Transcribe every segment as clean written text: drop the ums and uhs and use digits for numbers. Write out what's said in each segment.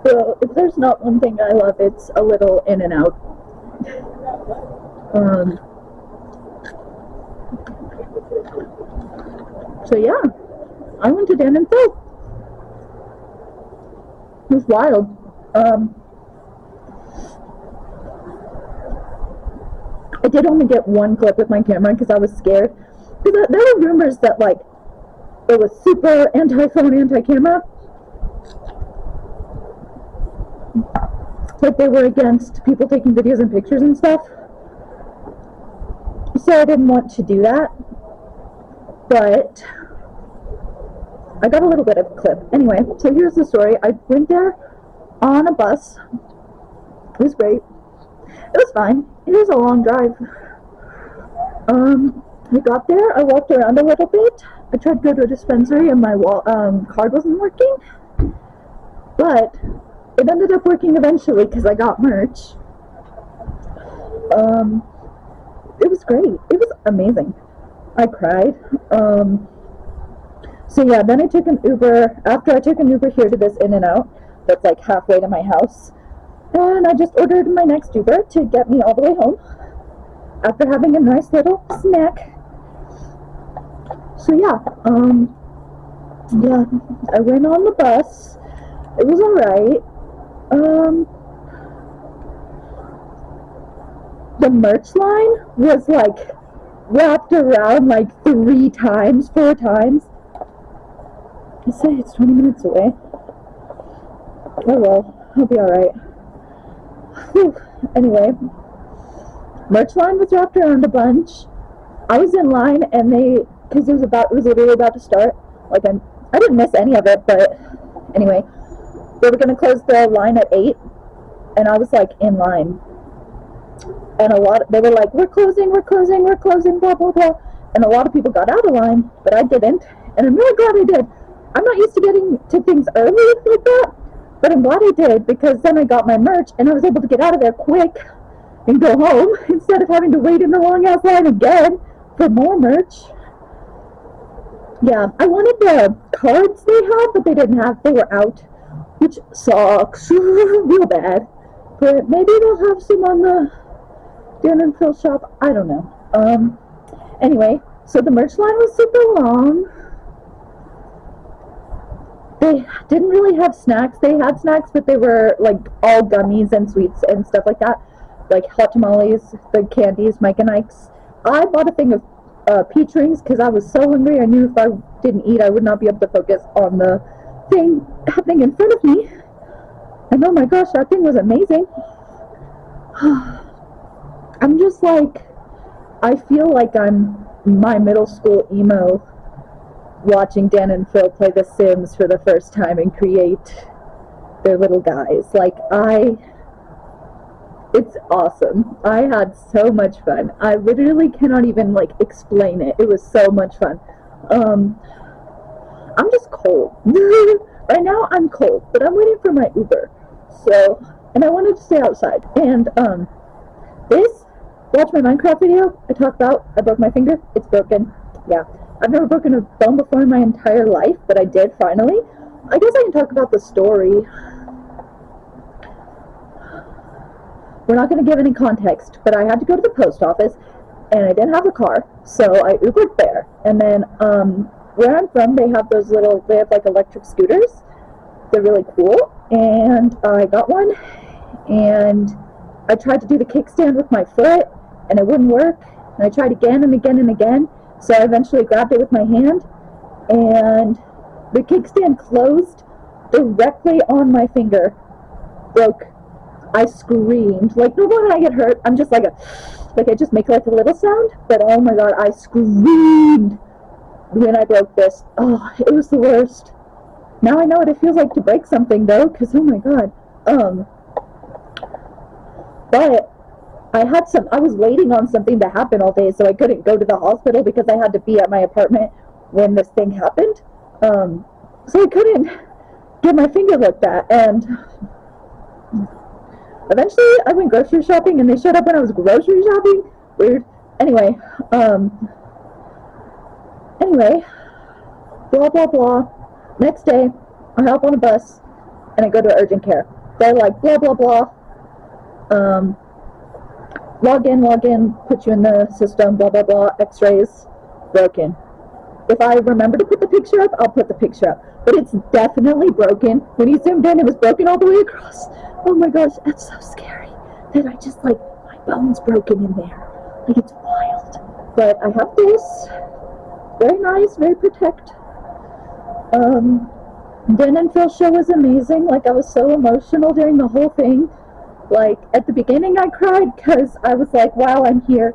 So if there's not one thing I love, it's a little in and out. So yeah, I went to Dan and Phil. It was wild. I did only get one clip with my camera because I was scared. Because there were rumors that like it was super anti-phone, anti-camera. Like they were against people taking videos and pictures and stuff. So I didn't want to do that. But I got a little bit of a clip. Anyway, so here's the story. I went there on a bus. It was great. It was fine. It was a long drive. I got there. I walked around a little bit. I tried to go to a dispensary and my card wasn't working. But it ended up working eventually because I got merch. It was great. It was amazing. I cried. So yeah, then I took an Uber. After I took an Uber here to this In-N-Out that's like halfway to my house. And I just ordered my next Uber to get me all the way home after having a nice little snack. So yeah, I went on the bus. It was alright. The merch line was like wrapped around like 4 times. I say it's 20 minutes away. Oh well, I'll be alright. Anyway, merch line was wrapped around a bunch. I was in line and because it was literally about to start. Like I didn't miss any of it, but anyway, they were gonna close the line at 8, and I was like in line. And they were like, we're closing, blah blah blah. And a lot of people got out of line, but I didn't, and I'm really glad I did. I'm not used to getting to things early like that. But I'm glad I did, because then I got my merch and I was able to get out of there quick and go home instead of having to wait in the long ass line again for more merch. Yeah, I wanted the cards they had, but they didn't have. They were out, which sucks real bad. But maybe they'll have some on the Dan and Phil shop. I don't know. Anyway, so the merch line was super long. They didn't really have snacks. They had snacks, but they were like all gummies and sweets and stuff like that. Like hot tamales, the candies, Mike and Ike's. I bought a thing of peach rings because I was so hungry. I knew if I didn't eat, I would not be able to focus on the thing happening in front of me. And oh my gosh, that thing was amazing. I'm just like, I feel like I'm my middle school emo watching Dan and Phil play The Sims for the first time and create their little guys. Like, it's awesome. I had so much fun. I literally cannot even, like, explain it. It was so much fun. I'm just cold. Right now, I'm cold, but I'm waiting for my Uber. So, and I wanted to stay outside. And, watch my Minecraft video I talked about. I broke my finger. It's broken. Yeah. I've never broken a bone before in my entire life, but I did finally. I guess I can talk about the story. We're not going to give any context, but I had to go to the post office, and I didn't have a car, so I Ubered there. And then, where I'm from, they have like electric scooters. They're really cool, and I got one, and I tried to do the kickstand with my foot, and it wouldn't work, and I tried again and again and again. So I eventually grabbed it with my hand, and the kickstand closed directly on my finger. Broke. I screamed. Like, normally when I get hurt, I'm just like I just make like a little sound, but oh my god, I screamed when I broke this. Oh, it was the worst. Now I know what it feels like to break something, though, because oh my god. But I was waiting on something to happen all day, so I couldn't go to the hospital because I had to be at my apartment when this thing happened. So I couldn't get my finger looked at, and eventually I went grocery shopping and they showed up when I was grocery shopping. Weird. Anyway, blah blah blah. Next day, I hop on a bus and I go to urgent care. They're like, blah, blah, blah. Log in, put you in the system, blah, blah, blah, x-rays, broken. If I remember to put the picture up, I'll put the picture up. But it's definitely broken. When you zoomed in, it was broken all the way across. Oh my gosh, that's so scary. That I just, like, my bone's broken in there. Like, it's wild. But I have this. Very nice, very protect. Dan and Phil show was amazing. Like, I was so emotional during the whole thing. Like, at the beginning I cried because I was like, wow, I'm here.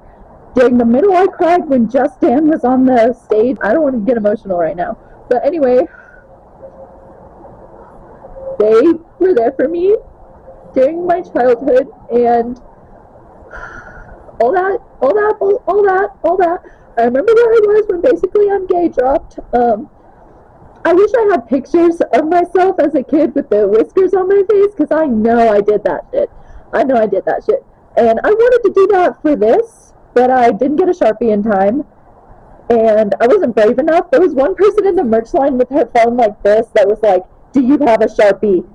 During the middle I cried when Just Dan was on the stage. I don't want to get emotional right now. But anyway, they were there for me during my childhood, and all that. I remember where I was when Basically I'm Gay dropped. I wish I had pictures of myself as a kid with the whiskers on my face, because I know I did that shit. And I wanted to do that for this, but I didn't get a Sharpie in time, and I wasn't brave enough. There was one person in the merch line with her phone like this that was like, do you have a Sharpie?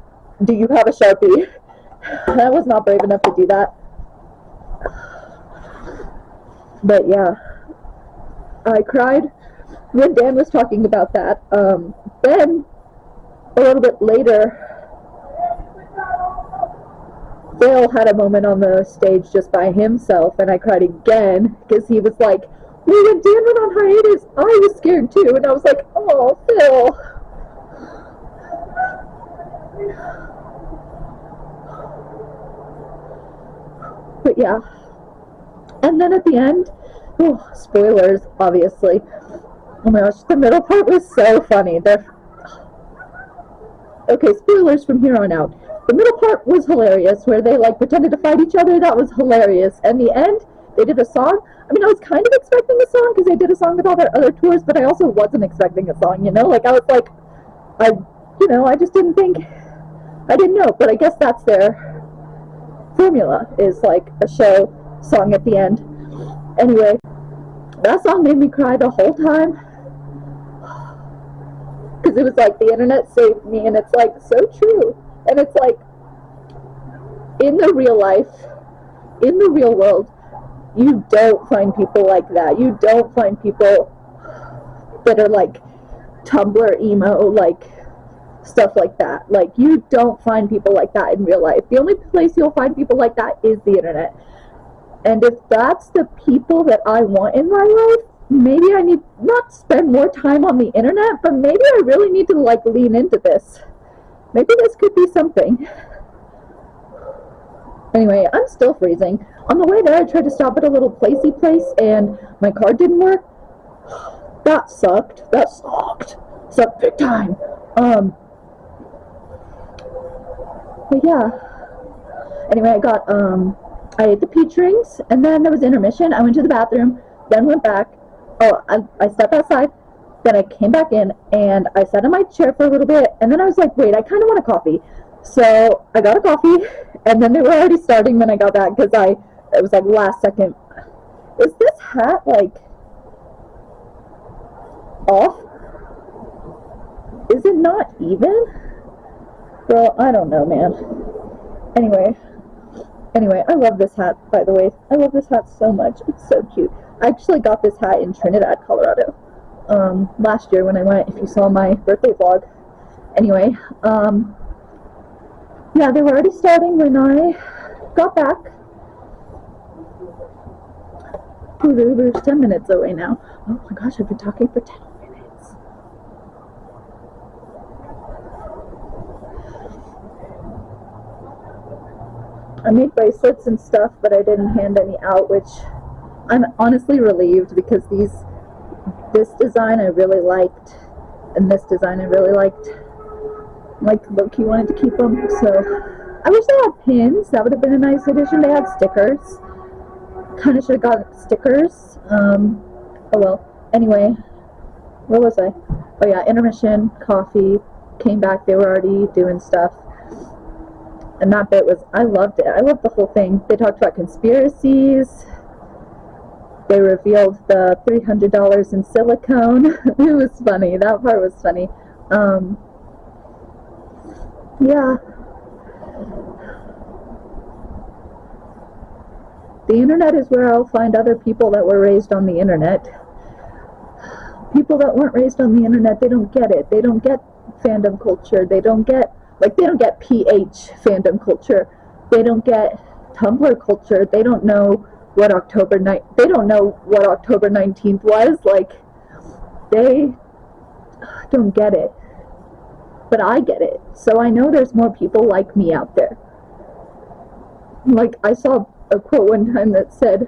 Do you have a Sharpie? I was not brave enough to do that. But yeah, I cried when Dan was talking about that. Then, a little bit later, Phil had a moment on the stage just by himself, and I cried again, because he was like, well, when Dan went on hiatus, I was scared too, and I was like, oh, Phil. But yeah. And then at the end, oh, spoilers, obviously. Oh my gosh, the middle part was so funny. Okay, spoilers from here on out. The middle part was hilarious, where they like pretended to fight each other. That was hilarious. And the end, they did a song. I mean, I was kind of expecting a song because they did a song with all their other tours, but I also wasn't expecting a song, you know? Like, I was like, I just didn't think, I didn't know. But I guess that's their formula, is like a show song at the end. Anyway, that song made me cry the whole time, because it was like, the internet saved me, and it's like so true. And it's like, in the real life, in the real world, you don't find people like that. You don't find people that are like Tumblr emo, like stuff like that. Like, you don't find people like that in real life. The only place you'll find people like that is the internet. And if that's the people that I want in my life, maybe I need not spend more time on the internet, but maybe I really need to like lean into this. Maybe this could be something. Anyway, I'm still freezing. On the way there, I tried to stop at a little placey place, and my card didn't work. That sucked. Sucked big time. But yeah. Anyway, I ate the peach rings, and then there was intermission. I went to the bathroom, then went back. Oh, I stepped outside, then I came back in, and I sat in my chair for a little bit, and then I was like, wait, I kind of want a coffee. So I got a coffee, and then they were already starting when I got back, because it was like last second. Is this hat, like, off? Is it not even? Girl, I don't know, man. Anyway, I love this hat, by the way. I love this hat so much. It's so cute. I actually got this hat in Trinidad, Colorado, last year when I went, if you saw my birthday vlog. Anyway, yeah, they were already starting when I got back. Ooh, we're 10 minutes away now. Oh my gosh, I've been talking for 10 minutes. I made bracelets and stuff, but I didn't hand any out, which I'm honestly relieved, because this design I really liked, and this design I really liked. Like, low-key wanted to keep them, so I wish they had pins. That would have been a nice addition. They had stickers. Kind of should have got stickers. Oh well. Anyway, where was I? Oh yeah, intermission, coffee, came back, they were already doing stuff. And that bit was, I loved it. I loved the whole thing. They talked about conspiracies. They revealed the $300 in silicone. It was funny. That part was funny. Yeah. The internet is where I'll find other people that were raised on the internet. People that weren't raised on the internet, they don't get it. They don't get fandom culture. They don't get, like, they don't get PH fandom culture. They don't get Tumblr culture. They don't know what they don't know what October 19th was. Like, they don't get it. But I get it. So I know there's more people like me out there. Like, I saw a quote one time that said,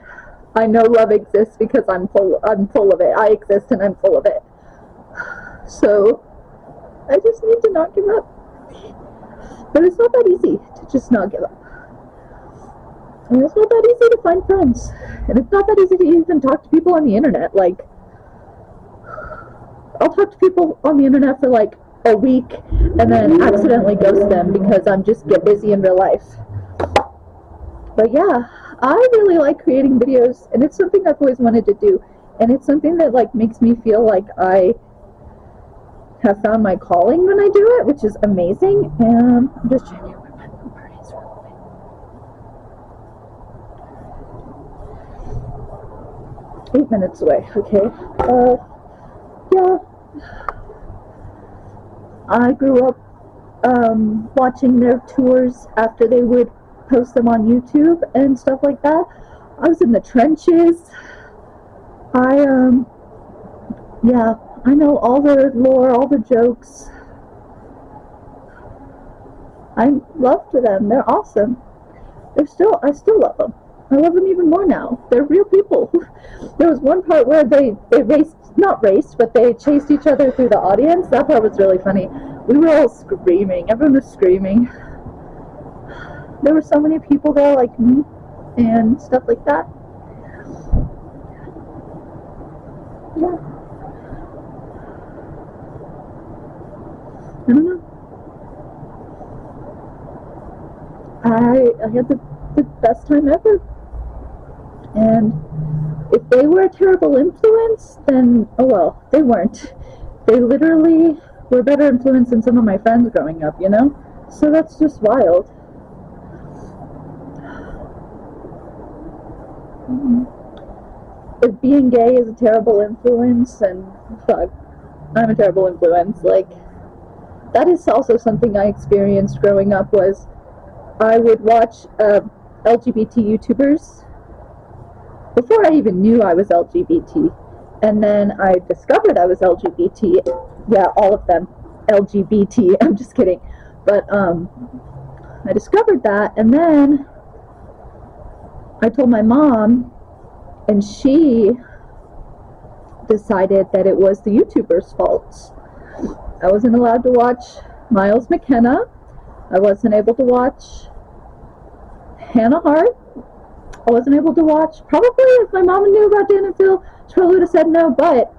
I know love exists because I'm full of it. I exist and I'm full of it. So I just need to not give up. But it's not that easy to just not give up. And it's not that easy to find friends. And it's not that easy to even talk to people on the internet. Like, I'll talk to people on the internet for like a week and then accidentally ghost them because I'm just get busy in real life. But yeah, I really like creating videos, and it's something I've always wanted to do. And it's something that like makes me feel like I have found my calling when I do it, which is amazing. And I'm just checking where my parties are going. 8 minutes away. Okay. Yeah. I grew up watching their tours after they would post them on YouTube and stuff like that. I was in the trenches. Yeah, I know all the lore, all the jokes. I loved them. They're awesome. I still love them. I love them even more now. They're real people. There was one part where they but they chased each other through the audience. That part was really funny. We were all screaming. Everyone was screaming. There were so many people there like me and stuff like that. Yeah. I don't know. I had the best time ever. And if they were a terrible influence, then, oh well, they weren't. They literally were a better influence than some of my friends growing up, you know? So that's just wild. If being gay is a terrible influence, and fuck, I'm a terrible influence. Like, that is also something I experienced growing up. Was I would watch LGBT YouTubers before I even knew I was LGBT, and then I discovered I was LGBT. Yeah, all of them LGBT. I'm just kidding, but I discovered that, and then I told my mom, and she decided that it was the YouTuber's fault. I wasn't allowed to watch Miles McKenna. I wasn't able to watch Hannah Hart. I wasn't able to watch, probably if my mom knew about Dan and Phil, she probably would have said no, but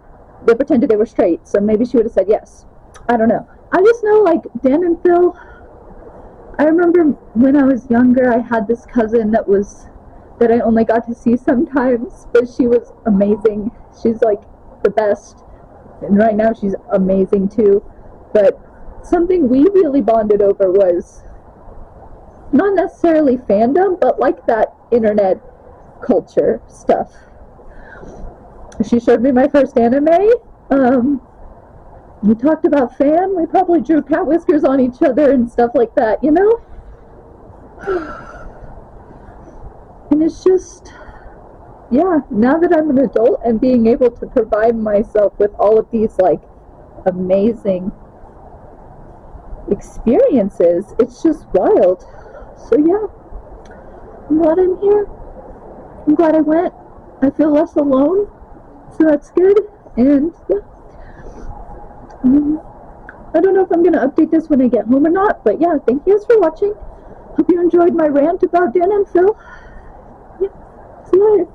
they pretended they were straight, so maybe she would have said yes. I don't know. I just know, like, Dan and Phil, I remember when I was younger, I had this cousin that I only got to see sometimes, but she was amazing. She's like the best, and right now she's amazing too. But something we really bonded over was not necessarily fandom, but like that internet culture stuff. She showed me my first anime. We talked about fan. We probably drew cat whiskers on each other and stuff like that, you know? And it's just, yeah, now that I'm an adult and being able to provide myself with all of these, like, amazing experiences, it's just wild. So, yeah, I'm glad I'm here. I'm glad I went. I feel less alone, so that's good. And, yeah. I don't know if I'm going to update this when I get home or not, but yeah, thank you guys for watching. Hope you enjoyed my rant about Dan and Phil. Yeah, see you later.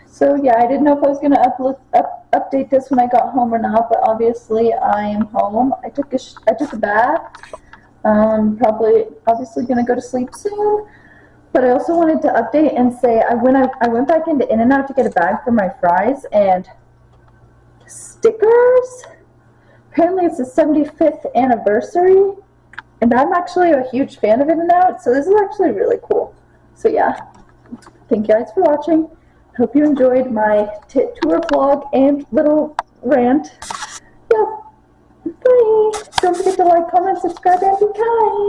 So yeah, I didn't know if I was going to update this when I got home or not, but obviously I am home. I took a bath. Probably obviously going to go to sleep soon. But I also wanted to update and say I went back into In-N-Out to get a bag for my fries, and stickers Apparently it's the 75th anniversary, and I'm actually a huge fan of In-N-Out, so this is actually really cool. So yeah, thank you guys for watching. Hope you enjoyed my tit tour vlog and little rant. Yeah, bye. Don't forget to like, comment, subscribe, and be kind.